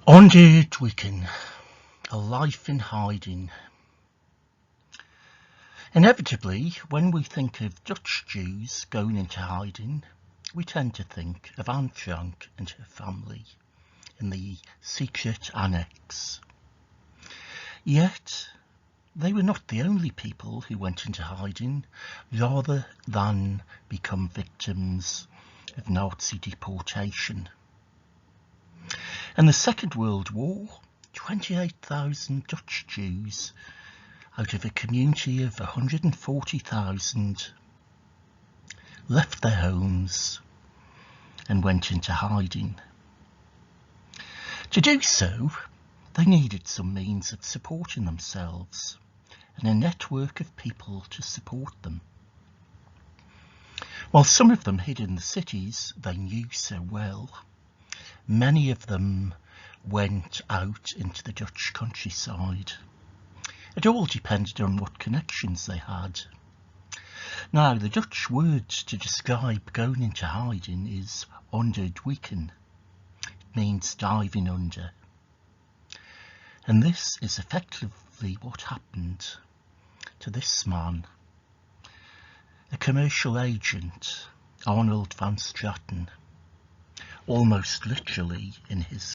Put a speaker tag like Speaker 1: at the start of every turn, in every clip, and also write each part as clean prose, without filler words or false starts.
Speaker 1: Onderduiken, a life in hiding. Inevitably, when we think of Dutch Jews going into hiding, we tend to think of Anne Frank and her family in the secret annex. Yet, they were not the only people who went into hiding, rather than become victims of Nazi deportation. In the Second World War, 28,000 Dutch Jews out of a community of 140,000 left their homes and went into hiding. To do so, they needed some means of supporting themselves and a network of people to support them. While some of them hid in the cities they knew so well, many of them went out into the Dutch countryside. It all depended on what connections they had. Now, the Dutch word to describe going into hiding is onderduiken. It means diving under. And this is effectively what happened to this man, a commercial agent, Arnold van Straten, almost literally in his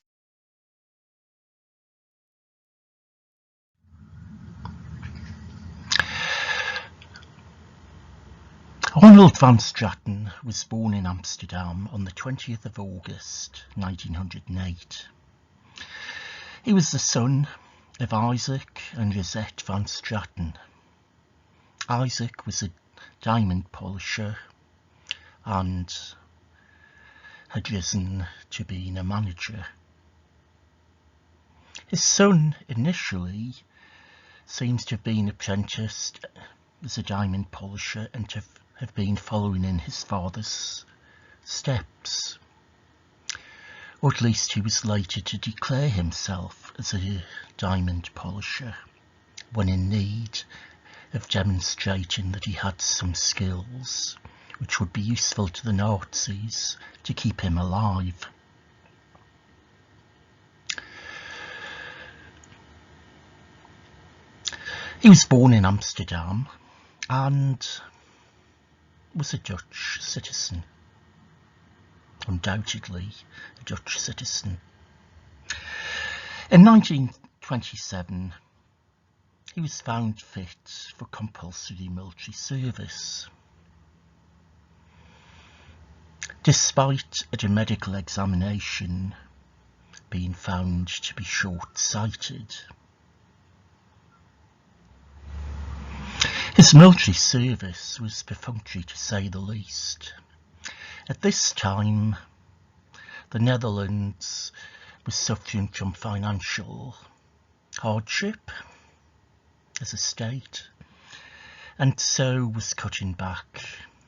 Speaker 1: Arnold van Straten was born in Amsterdam on the 20th of August 1908. He was the son of Isaac and Rosette van Straten. Isaac was a diamond polisher and had risen to being a manager. His son initially seems to have been apprenticed as a diamond polisher and to have been following in his father's steps, or at least he was later to declare himself as a diamond polisher when in need of demonstrating that he had some skills which would be useful to the Nazis to keep him alive. He was born in Amsterdam and was a Dutch citizen, undoubtedly a Dutch citizen. In 1927, he was found fit for compulsory military service. Despite at a medical examination being found to be short-sighted. His military service was perfunctory to say the least. At this time, the Netherlands was suffering from financial hardship as a state, and so was cutting back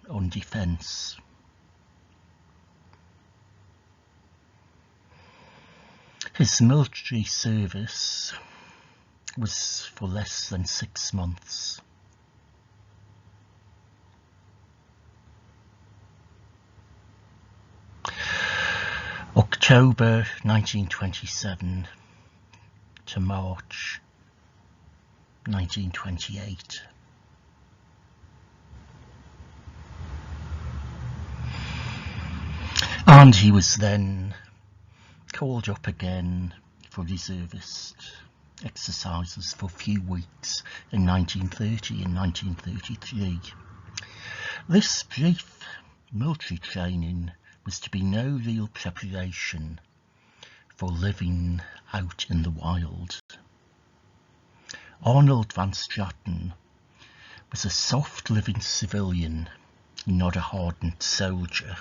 Speaker 1: on defence. His military service was for less than 6 months. October 1927 to March 1928. And he was then called up again for reservist exercises for a few weeks in 1930 and 1933. This brief military training was to be no real preparation for living out in the wild. Arnold van Straten was a soft-living civilian, not a hardened soldier.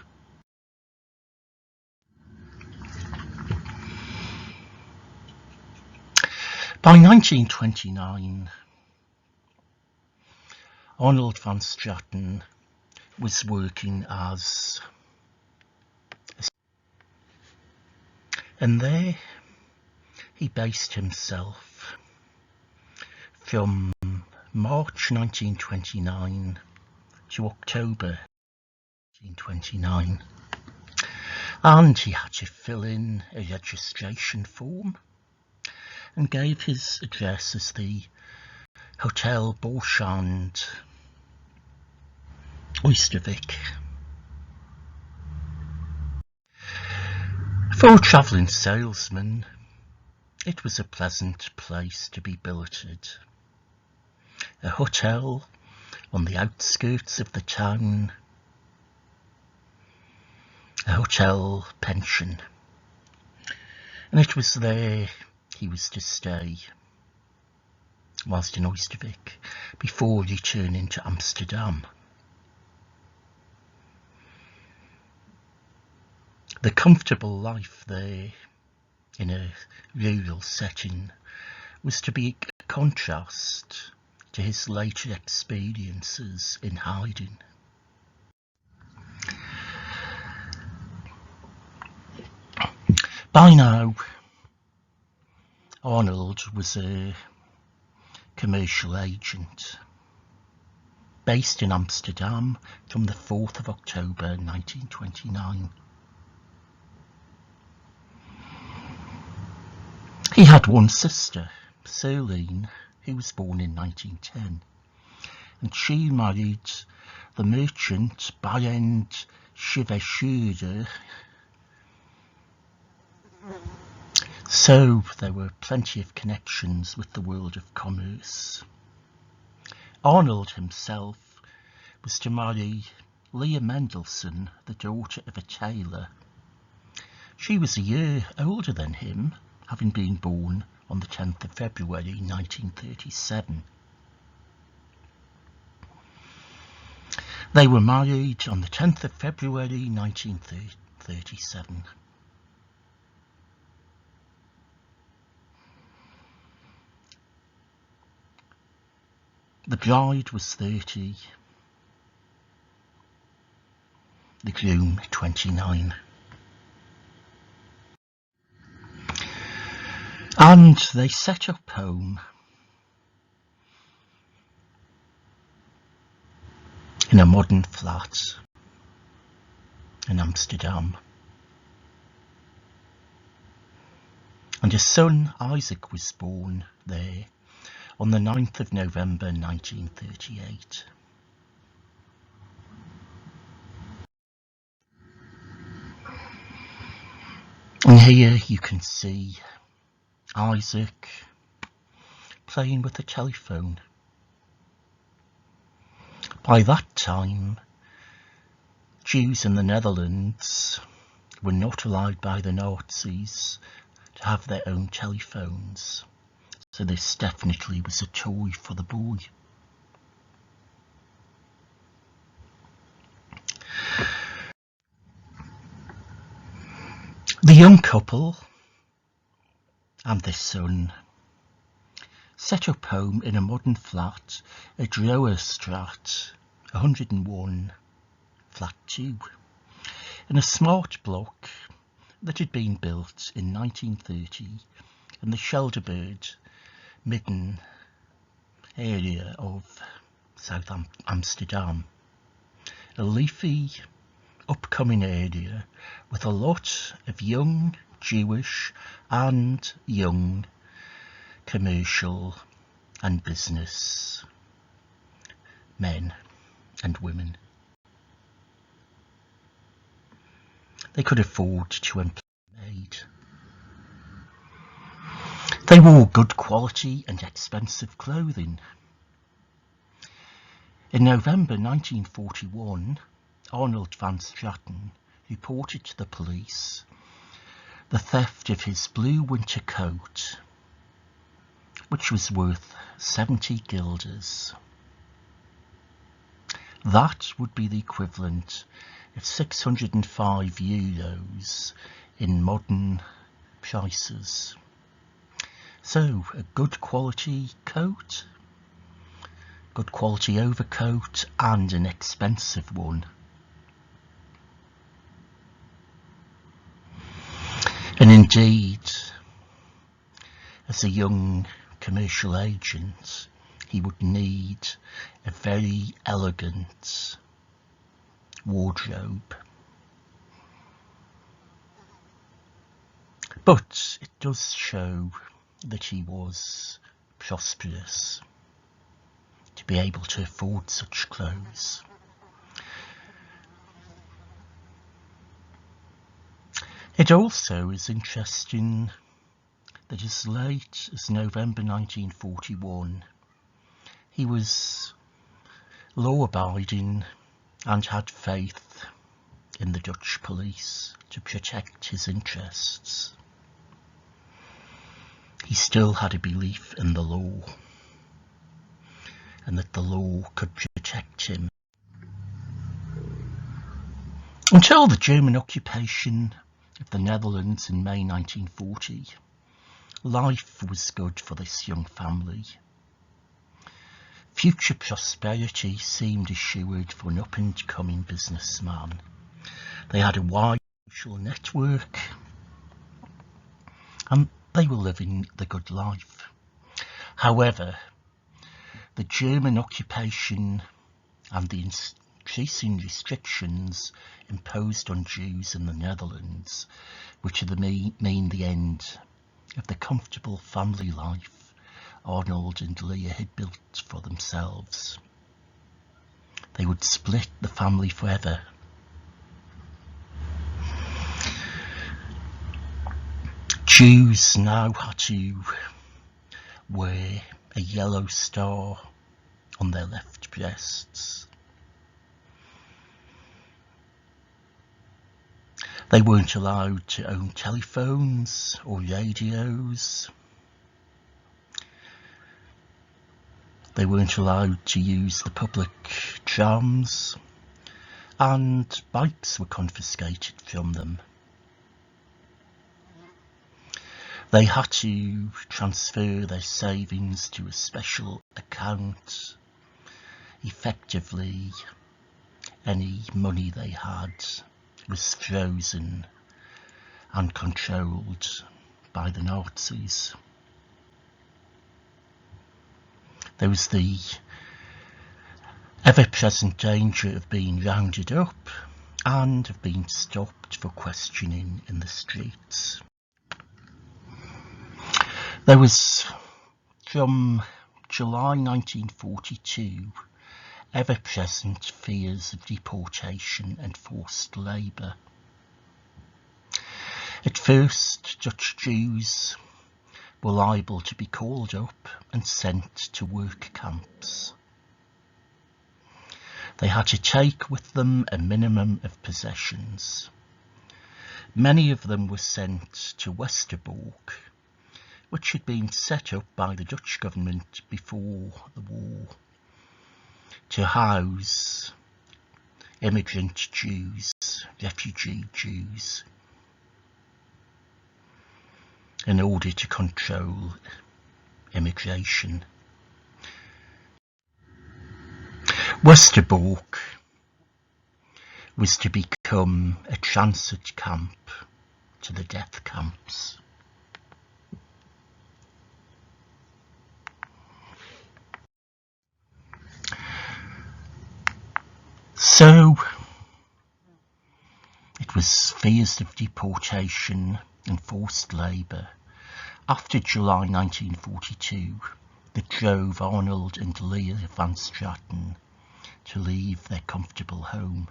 Speaker 1: By 1929, Arnold van Straten was working as and there he based himself from March 1929 to October 1929. and he had to fill in a registration form and gave his address as the Hotel Borchand, Oystervik. For a travelling salesman, it was a pleasant place to be billeted. A hotel on the outskirts of the town, a hotel pension, and it was there he was to stay whilst in Oystervik before returning to Amsterdam. The comfortable life there in a rural setting was to be a contrast to his later experiences in hiding. By now, Arnold was a commercial agent based in Amsterdam from the 4th of October 1929. He had one sister, Serline, who was born in 1910, and she married the merchant Barend Schiveschuurder. So there were plenty of connections with the world of commerce. Arnold himself was to marry Leah Mendelssohn, the daughter of a tailor. She was a year older than him, having been born on the 10th of February 1937. They were married on the 10th of February 1937. The bride was 30, the groom 29. And they set up home in a modern flat in Amsterdam. And a son, Isaac, was born there on the 9th of November 1938. And here you can see Isaac playing with a telephone. By that time, Jews in the Netherlands were not allowed by the Nazis to have their own telephones. So this definitely was a toy for the boy. The young couple and their son set up home in a modern flat at Droestraat 101, flat 2, in a smart block that had been built in 1930 in the Shelderberg Midden area of South Amsterdam, a leafy, upcoming area with a lot of young Jewish and young commercial and business men and women. They could afford to employ a maid. They wore good quality and expensive clothing. In November 1941, Arnold van Straten reported to the police the theft of his blue winter coat, which was worth 70 guilders. That would be the equivalent of 605 euros in modern prices. So a good quality coat, good quality overcoat, and an expensive one. And indeed, as a young commercial agent, he would need a very elegant wardrobe. But it does show that he was prosperous to be able to afford such clothes. It also is interesting that as late as November 1941, he was law-abiding and had faith in the Dutch police to protect his interests. He still had a belief in the law and that the law could protect him. Until the German occupation of the Netherlands in May 1940, life was good for this young family. Future prosperity seemed assured for an up-and-coming businessman. They had a wide social network and they were living the good life. However, the German occupation and the increasing restrictions imposed on Jews in the Netherlands, which mean the end of the comfortable family life Arnold and Leah had built for themselves. They would split the family forever. Jews now had to wear a yellow star on their left breasts. They weren't allowed to own telephones or radios. They weren't allowed to use the public trams, and bikes were confiscated from them. They had to transfer their savings to a special account. Effectively, any money they had was frozen and controlled by the Nazis. There was the ever-present danger of being rounded up and of being stopped for questioning in the streets. There was, from July 1942, ever-present fears of deportation and forced labour. At first, Dutch Jews were liable to be called up and sent to work camps. They had to take with them a minimum of possessions. Many of them were sent to Westerbork, which had been set up by the Dutch government before the war to house immigrant Jews, refugee Jews, in order to control immigration. Westerbork was to become a transit camp to the death camps. So it was fears of deportation and forced labour after July 1942 that drove Arnold and Leah van Straten to leave their comfortable home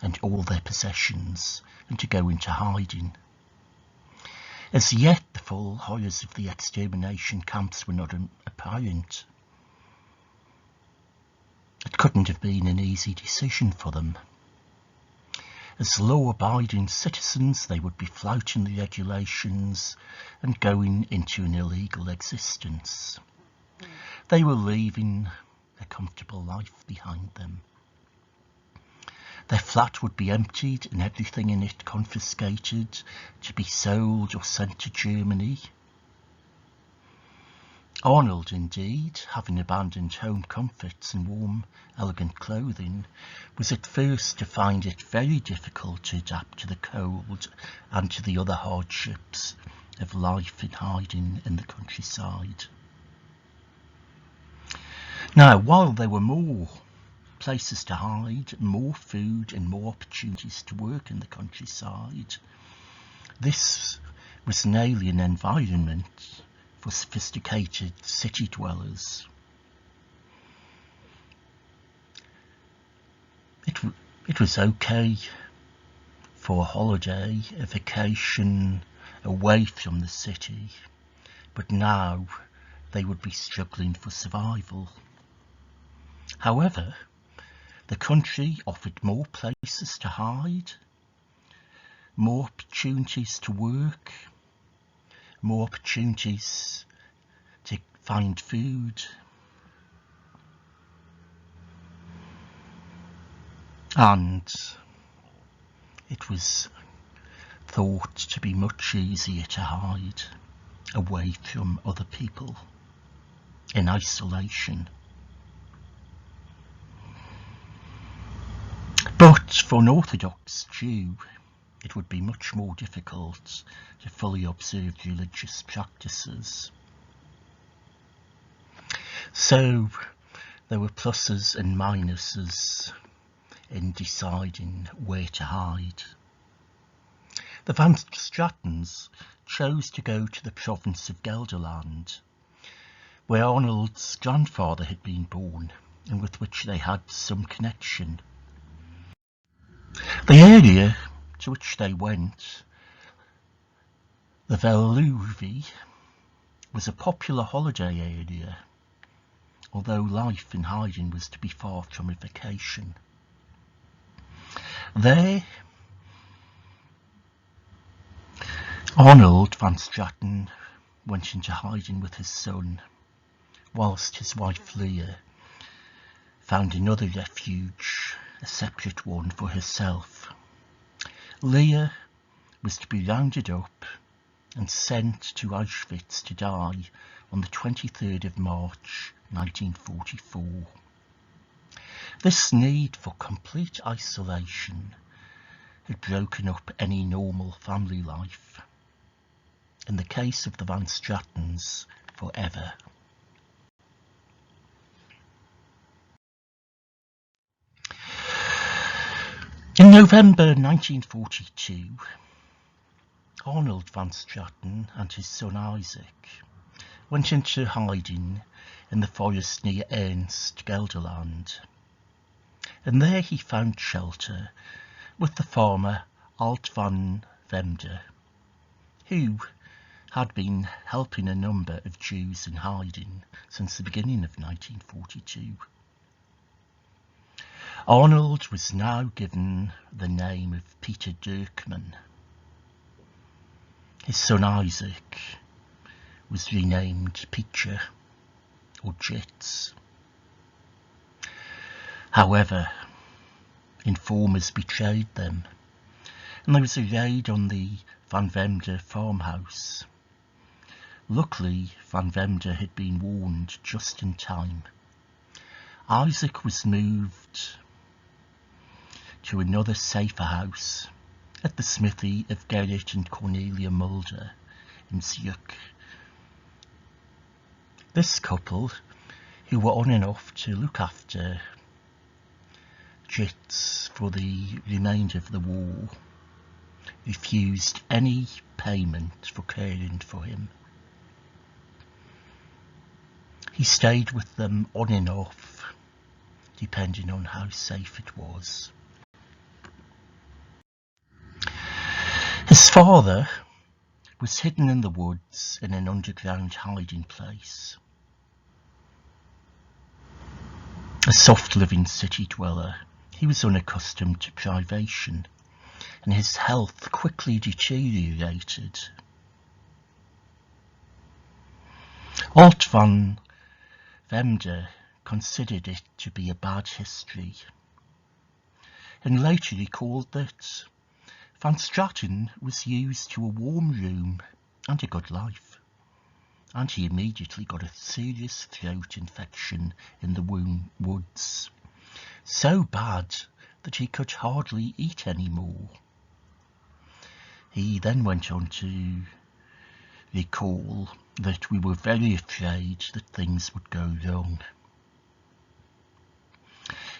Speaker 1: and all their possessions and to go into hiding. As yet, the full horrors of the extermination camps were not apparent. It couldn't have been an easy decision for them. As law-abiding citizens, they would be flouting the regulations and going into an illegal existence. They were leaving a comfortable life behind them. Their flat would be emptied and everything in it confiscated to be sold or sent to Germany. Arnold, indeed, having abandoned home comforts and warm, elegant clothing, was at first to find it very difficult to adapt to the cold and to the other hardships of life in hiding in the countryside. Now, while there were more places to hide, more food and more opportunities to work in the countryside, this was an alien environment for sophisticated city dwellers. It was okay for a holiday, a vacation away from the city, but now they would be struggling for survival. However, the country offered more places to hide, more opportunities to work, more opportunities to find food. And it was thought to be much easier to hide away from other people in isolation. But for an Orthodox Jew, it would be much more difficult to fully observe religious practices. So there were pluses and minuses in deciding where to hide. The Van Stratens chose to go to the province of Gelderland, where Arnold's grandfather had been born and with which they had some connection. The area to which they went, the Veluwe, was a popular holiday area, although life in hiding was to be far from a vacation. There, Arnold van Straten went into hiding with his son, whilst his wife Leah found another refuge, a separate one for herself. Leah was to be rounded up and sent to Auschwitz to die on the 23rd of March 1944. This need for complete isolation had broken up any normal family life. In the case of the Van Stratens, forever. In November 1942, Arnold van Straten and his son Isaac went into hiding in the forest near Ernst, Gelderland, and there he found shelter with the farmer Alt van Vemde, who had been helping a number of Jews in hiding since the beginning of 1942. Arnold was now given the name of Peter Dirkman. His son Isaac was renamed Peter or Jits. However, informers betrayed them, and there was a raid on the Van Vemde farmhouse. Luckily, Van Vemde had been warned just in time. Isaac was moved to another safer house at the smithy of Gerrit and Cornelia Mulder in Zurich. This couple, who were on and off to look after Jits for the remainder of the war, refused any payment for caring for him. He stayed with them on and off, depending on how safe it was. His father was hidden in the woods in an underground hiding place. A soft-living city dweller, he was unaccustomed to privation, and his health quickly deteriorated. Alt van Vemde considered it to be a bad history, and later recalled that Van Straten was used to a warm room and a good life, and he immediately got a serious throat infection in the woods, so bad that he could hardly eat anymore. He then went on to recall that we were very afraid that things would go wrong.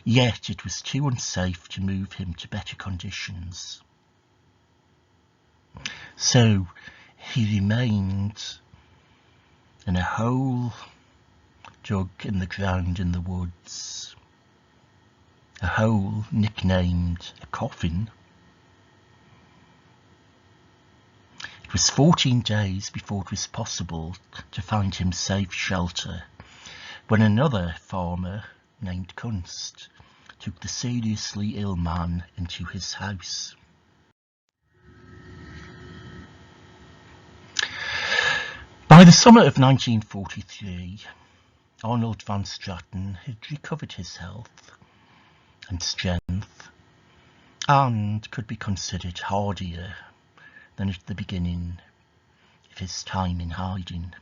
Speaker 1: Yet it was too unsafe to move him to better conditions. So he remained in a hole dug in the ground in the woods, a hole nicknamed a coffin. It was 14 days before it was possible to find him safe shelter when another farmer named Kunst took the seriously ill man into his house. By the summer of 1943, Arnold van Straten had recovered his health and strength and could be considered hardier than at the beginning of his time in hiding.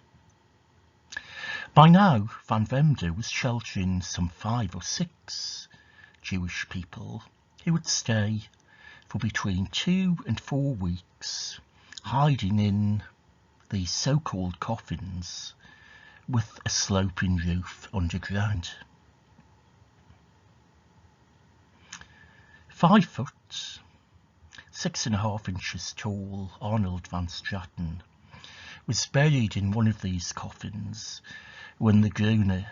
Speaker 1: By now, Van Vemde was sheltering some 5 or 6 Jewish people who would stay for between 2 and 4 weeks, hiding in these so-called coffins with a sloping roof underground. 5 foot, 6.5 inches tall Arnold van Straten was buried in one of these coffins when the Groene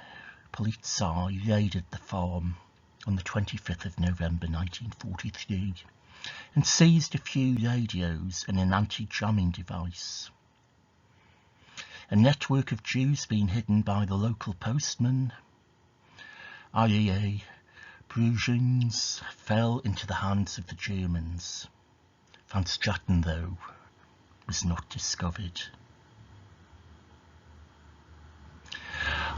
Speaker 1: Politie raided the farm on the 25th of November 1943 and seized a few radios and an anti-jamming device. A network of Jews being hidden by the local postman, Arie Bruijens, fell into the hands of the Germans. Van Straten, though, was not discovered.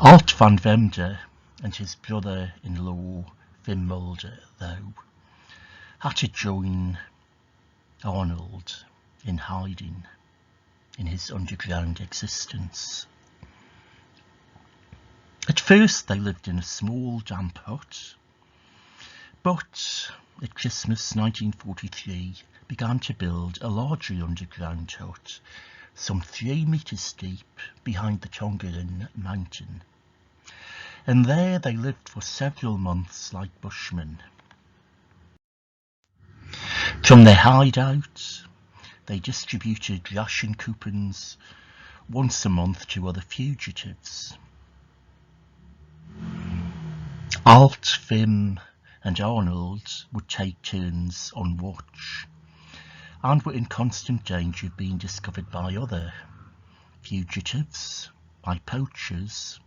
Speaker 1: Alt van Vemde and his brother-in-law Wim Mulder, though, had to join Arnold in hiding in his underground existence. At first they lived in a small damp hut, but at Christmas 1943 began to build a larger underground hut some 3 metres deep behind the Tongeren mountain, and there they lived for several months like bushmen. From their hideout they distributed ration coupons once a month to other fugitives. Alt, Wim and Arnold would take turns on watch and were in constant danger of being discovered by other fugitives, by poachers,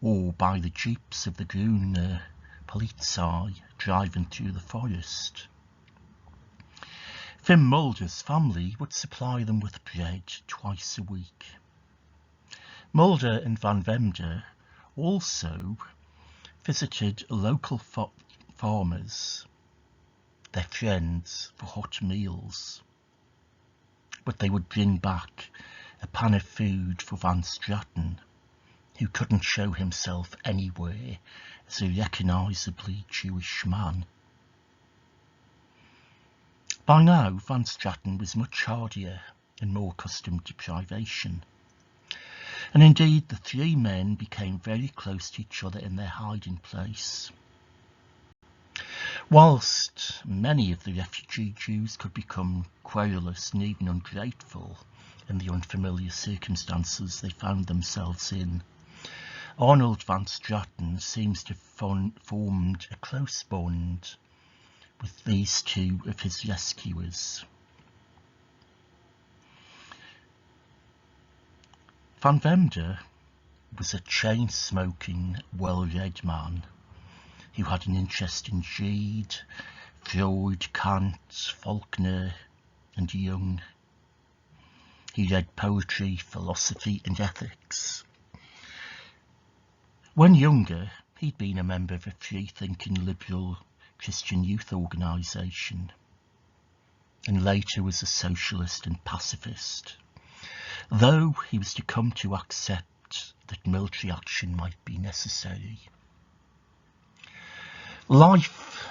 Speaker 1: or by the jeeps of the Groene Politie driving through the forest. Wim Mulder's family would supply them with bread twice a week. Mulder and Van Vemde also visited local farmers, their friends, for hot meals, but they would bring back a pan of food for Van Straten, who couldn't show himself anywhere as a recognisably Jewish man. By now, Van Straten was much hardier and more accustomed to privation, and indeed the 3 men became very close to each other in their hiding place. Whilst many of the refugee Jews could become querulous and even ungrateful in the unfamiliar circumstances they found themselves in, Arnold van Straten seems to have formed a close bond with these 2 of his rescuers. Van Vemde was a chain-smoking, well-read man who had an interest in Gide, Freud, Kant, Faulkner and Jung. He read poetry, philosophy and ethics. When younger, he'd been a member of a free-thinking liberal Christian youth organisation, and later was a socialist and pacifist, though he was to come to accept that military action might be necessary. Life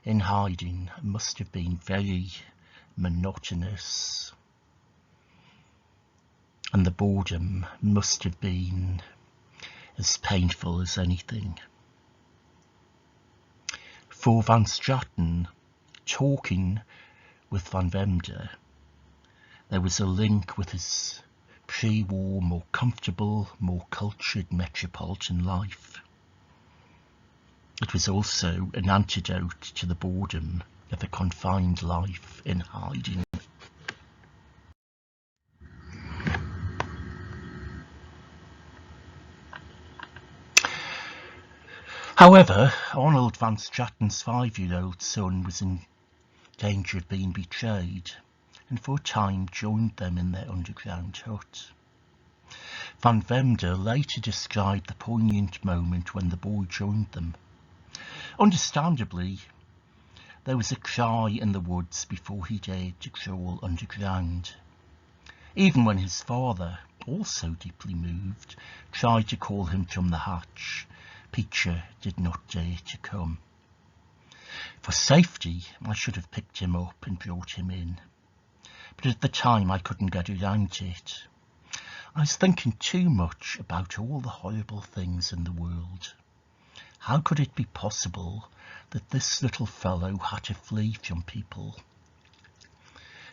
Speaker 1: in hiding must have been very monotonous, and the boredom must have been as painful as anything. For Van Straten, talking with Van Vemde there was a link with his pre-war, more comfortable, more cultured metropolitan life. It was also an antidote to the boredom of a confined life in hiding. However, Arnold van Straten's 5-year-old son was in danger of being betrayed, and for a time joined them in their underground hut. Van Vemde later described the poignant moment when the boy joined them. Understandably, there was a cry in the woods before he dared to crawl underground. Even when his father, also deeply moved, tried to call him from the hatch, Peter did not dare to come. For safety, I should have picked him up and brought him in, but at the time I couldn't get around it. I was thinking too much about all the horrible things in the world. How could it be possible that this little fellow had to flee from people?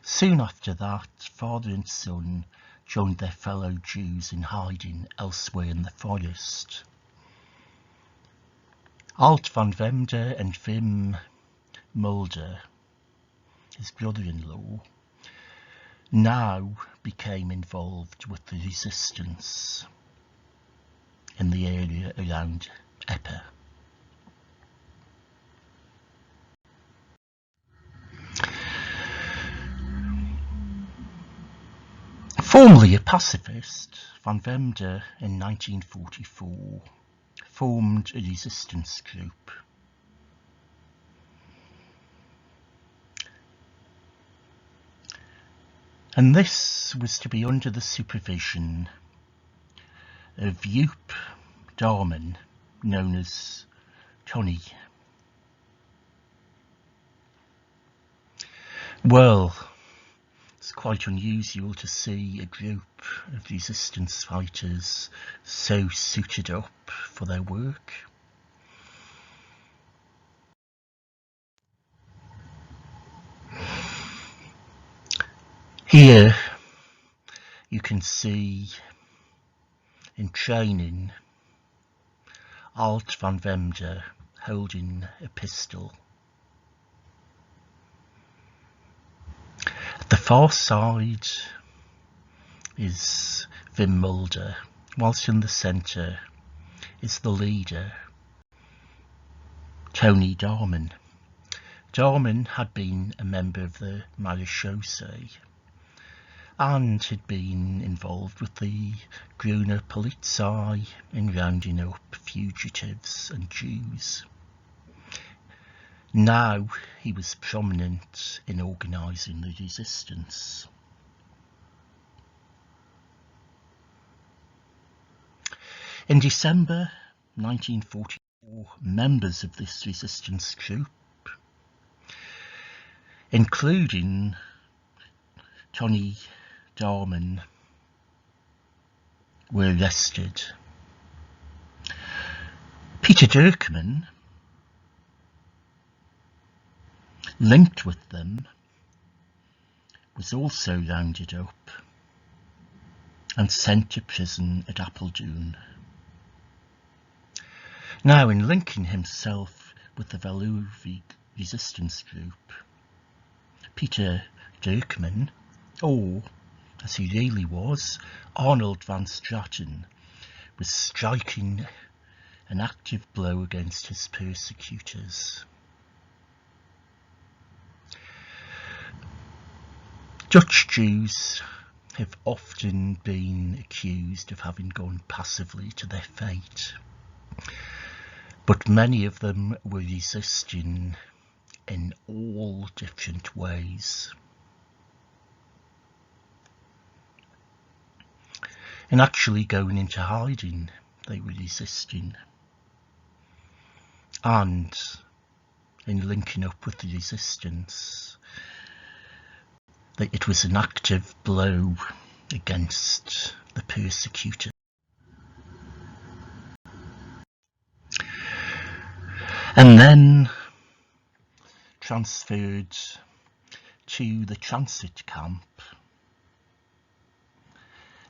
Speaker 1: Soon after that, father and son joined their fellow Jews in hiding elsewhere in the forest. Alt van Vemde and Wim Mulder, his brother-in-law, now became involved with the resistance in the area around Epper. Formerly a pacifist, Van Vemde in 1944 formed a resistance group. And this was to be under the supervision of Joop Darman, known as Tony. Well, it's quite unusual to see a group of resistance fighters so suited up for their work. Here you can see in training Alt van Vemde holding a pistol. At the far side is Wim Mulder, whilst in the centre is the leader, Tony Darman. Darman had been a member of the Marechaussee and had been involved with the Grüne Polizei in rounding up fugitives and Jews. Now he was prominent in organising the resistance. In December 1944, members of this resistance group, including Tony Darman, were arrested. Peter Dirkman, linked with them, was also rounded up and sent to prison at Apeldoorn. Now, in linking himself with the Walloowie resistance group, Peter Dirkman, or as he really was, Arnold van Straten, was striking an active blow against his persecutors. Dutch Jews have often been accused of having gone passively to their fate, but many of them were resisting in all different ways. And actually going into hiding, they were resisting. And in linking up with the resistance, it was an active blow against the persecutors. And then transferred to the transit camp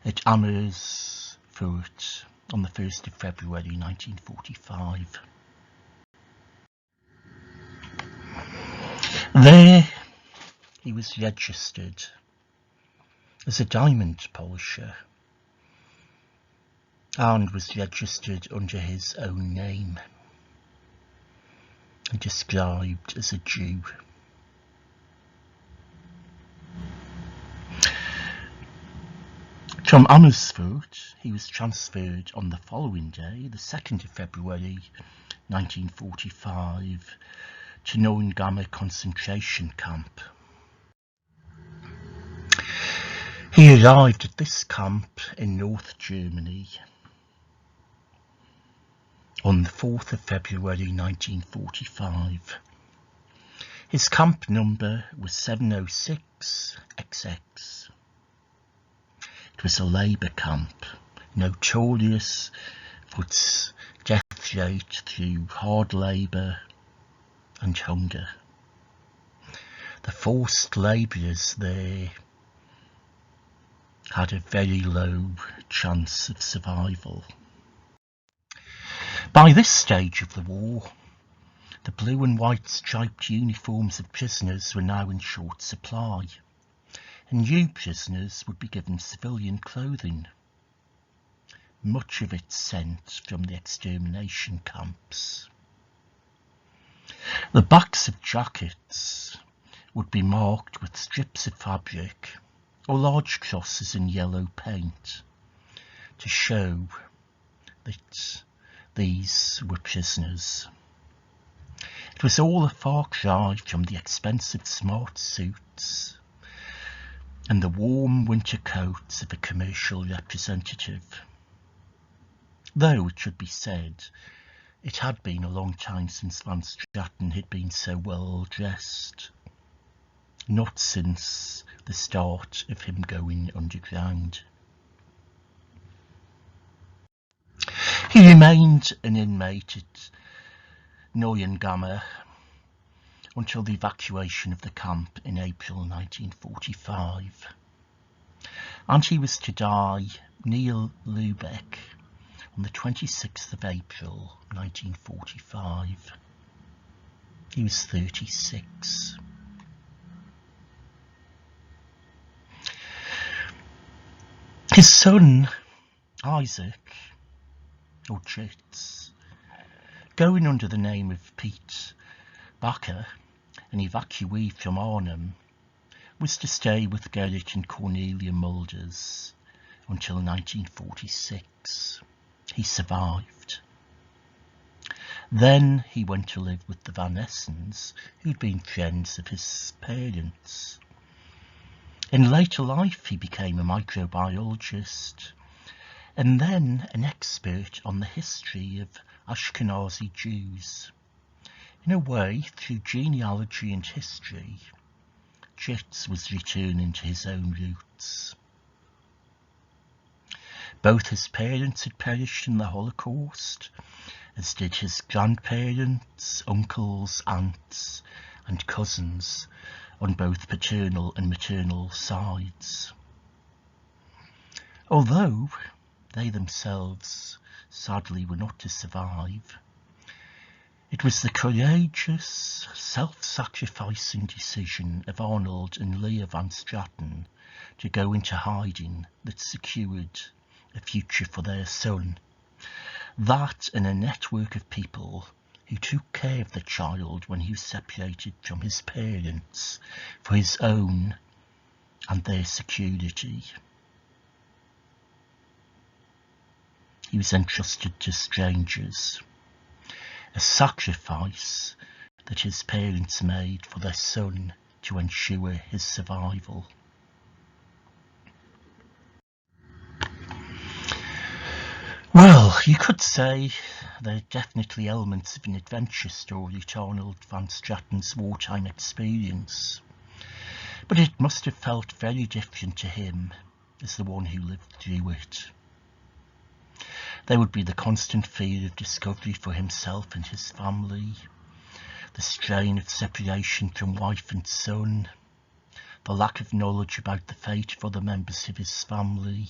Speaker 1: at Amersfoort on the 1st of February 1945. There he was registered as a diamond polisher and was registered under his own name and described as a Jew. From Amersfoort, he was transferred on the following day, the 2nd of February 1945, to Neuengamme concentration camp. He arrived at this camp in North Germany on the 4th of February 1945. His camp number was 706XX. It was a labour camp, notorious for its death rate through hard labour and hunger. The forced labourers there had a very low chance of survival. By this stage of the war, the blue and white striped uniforms of prisoners were now in short supply, and new prisoners would be given civilian clothing, much of it sent from the extermination camps. The backs of jackets would be marked with strips of fabric or large crosses in yellow paint to show that these were prisoners. It was all a far cry from the expensive smart suits and the warm winter coats of a commercial representative. Though it should be said, it had been a long time since Van Straten had been so well dressed, not since the start of him going underground. He remained an inmate at Neuengamme until the evacuation of the camp in April 1945, and he was to die near Lübeck on the 26th of April 1945. He was 36. His son, Isaac, or Chitz, going under the name of Piet Bakker, an evacuee from Arnhem, was to stay with Gerrit and Cornelia Mulders until 1946. He survived. Then he went to live with the Van Essens, who'd been friends of his parents. In later life he became a microbiologist and then an expert on the history of Ashkenazi Jews. In a way, through genealogy and history, Chitz was returning to his own roots. Both his parents had perished in the Holocaust, as did his grandparents, uncles, aunts and cousins on both paternal and maternal sides. Although they themselves sadly were not to survive, it was the courageous, self-sacrificing decision of Arnold and Leah van Straten to go into hiding that secured a future for their son. That and a network of people who took care of the child when he was separated from his parents for his own and their security. He was entrusted to strangers, a sacrifice that his parents made for their son to ensure his survival. Well, you could say there are definitely elements of an adventure story to Arnold van Straten's wartime experience, but it must have felt very different to him as the one who lived through it. There would be the constant fear of discovery for himself and his family, the strain of separation from wife and son, the lack of knowledge about the fate of other members of his family,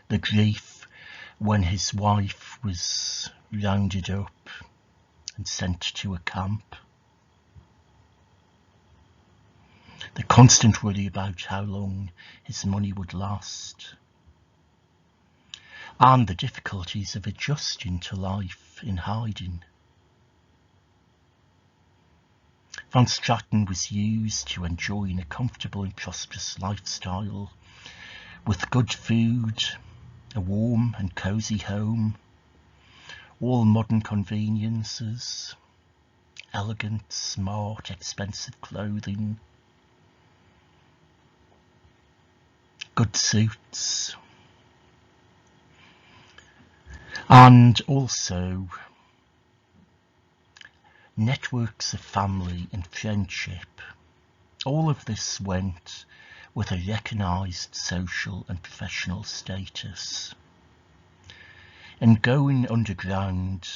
Speaker 1: the grief when his wife was rounded up and sent to a camp, the constant worry about how long his money would last, and the difficulties of adjusting to life in hiding. Van Straten was used to enjoying a comfortable and prosperous lifestyle, with good food, a warm and cosy home, all modern conveniences, elegant, smart, expensive clothing, good suits, and also networks of family and friendship. All of this went with a recognised social and professional status. And going underground,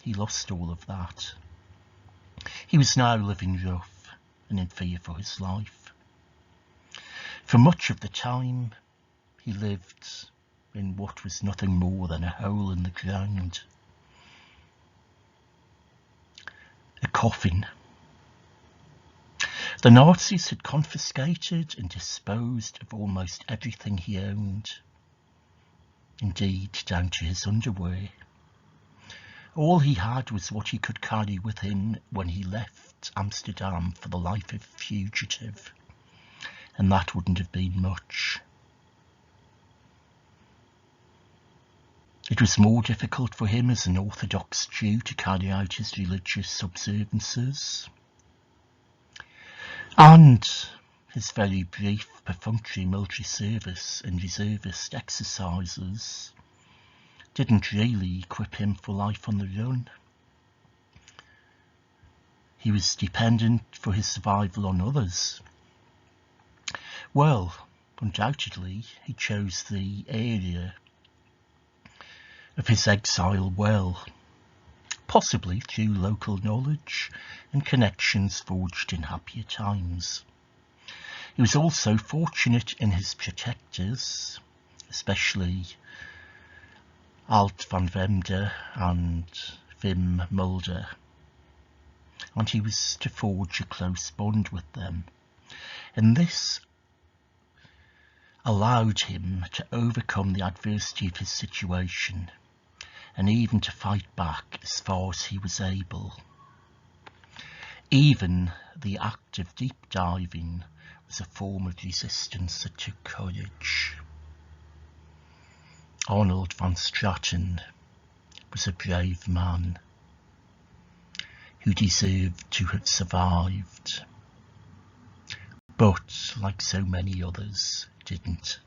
Speaker 1: he lost all of that. He was now living rough and in fear for his life. For much of the time, he lived in what was nothing more than a hole in the ground. A coffin. The Nazis had confiscated and disposed of almost everything he owned, indeed down to his underwear. All he had was what he could carry with him when he left Amsterdam for the life of a fugitive, and that wouldn't have been much. It was more difficult for him as an Orthodox Jew to carry out his religious observances, and his very brief perfunctory military service and reservist exercises didn't really equip him for life on the run. He was dependent for his survival on others. Well, undoubtedly, he chose the area of his exile well, possibly through local knowledge and connections forged in happier times. He was also fortunate in his protectors, especially Alt van Vemde and Wim Mulder, and he was to forge a close bond with them, and this allowed him to overcome the adversity of his situation and even to fight back as far as he was able. Even the act of deep diving was a form of resistance that took courage. Arnold van Straten was a brave man who deserved to have survived, but like so many others, didn't.